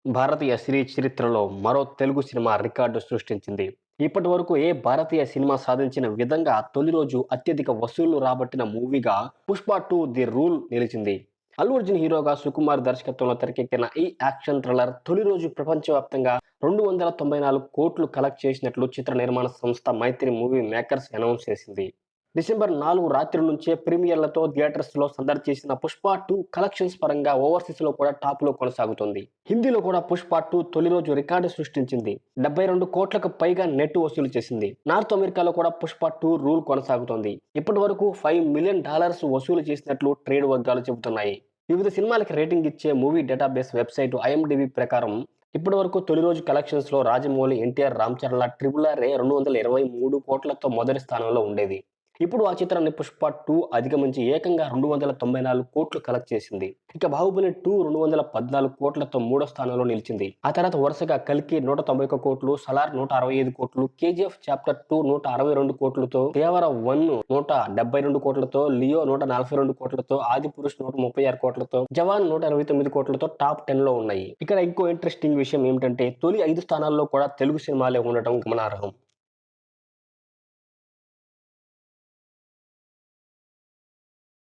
భారతీయ సినీ చరిత్రలో మరో Telugu cinema record సృష్టించింది. ఇప్పటి వరకు ఏ భారతీయ సినిమా సాధించిన విధంగా తొలి రోజు అత్యధిక వసూళ్లు రాబట్టిన మూవీగా 'పుష్ప 2 ది రూల్' నిలిచింది. అల్లు అర్జున్ హీరోగా సుకుమార్ దర్శకత్వంలో తెరకెక్కిన ఈ యాక్షన్ థ్రిల్లర్ తొలి రోజు ప్రపంచవ్యాప్తంగా 294 కోట్లు కలెక్ట్ చేసినట్లు చిత్ర నిర్మాణ సంస్థ మైత్రి మూవీ మేకర్స్ అనౌన్స్ చేసింది. డిసెంబర్ 4 రాత్రి నుంచే ప్రీమియర్లతో థియేటర్స్లో సందడి చేసిన 'పుష్ప 2' కలెక్షన్స్ పరంగా ఓవర్సీస్లో కూడా టాప్లో కొనసాగుతోంది. హిందీలో కూడా 'పుష్ప 2' తొలి రోజు రికార్డు సృష్టించింది. 72 కోట్లకు పైగా నెట్ వసూలు చేసింది. నార్త్ అమెరికాలో కూడా 'పుష్ప 2' రూల్ కొనసాగుతోంది. ఇప్పటి వరకు $5 మిలియన్ వసూలు చేసినట్లు ట్రేడ్ వర్గాలు చెబుతున్నాయి. వివిధ సినిమాలకి రేటింగ్ ఇచ్చే మూవీ డేటాబేస్ వెబ్సైట్ ఐఎండిబి ప్రకారం ఇప్పటి వరకు తొలి రోజు కలెక్షన్స్ లో రాజమౌళి, ఎన్టీఆర్, రామ్ చరణ్ల RRR 223 కోట్లతో మొదటి స్థానంలో ఉండేది. ఇప్పుడు ఆ చిత్రాన్ని 'పుష్ప 2' అధిగమించి ఏకంగా 294 కోట్లు కలెక్ట్ చేసింది. ఇక 'బాహుబలి 2' 214 కోట్లతో మూడో స్థానంలో నిలిచింది. ఆ తర్వాత వరుసగా 'కల్కి' 191 కోట్లు, 'సలార్' 165 కోట్లు, 'కేజీఎఫ్ చాప్టర్ 2' 162 కోట్లతో, 'దేవర 1' 172 కోట్లతో, 'లియో' 142 కోట్లతో, 'ఆదిపురుష్' 136 కోట్లతో, 'జవాన్' 129 కోట్లతో టాప్ 10 లో ఉన్నాయి. ఇక్కడ ఇంకో ఇంట్రెస్టింగ్ విషయం ఏమిటంటే తొలి 5 స్థానాల్లో కూడా తెలుగు సినిమాలే ఉండటం గమనార్హం.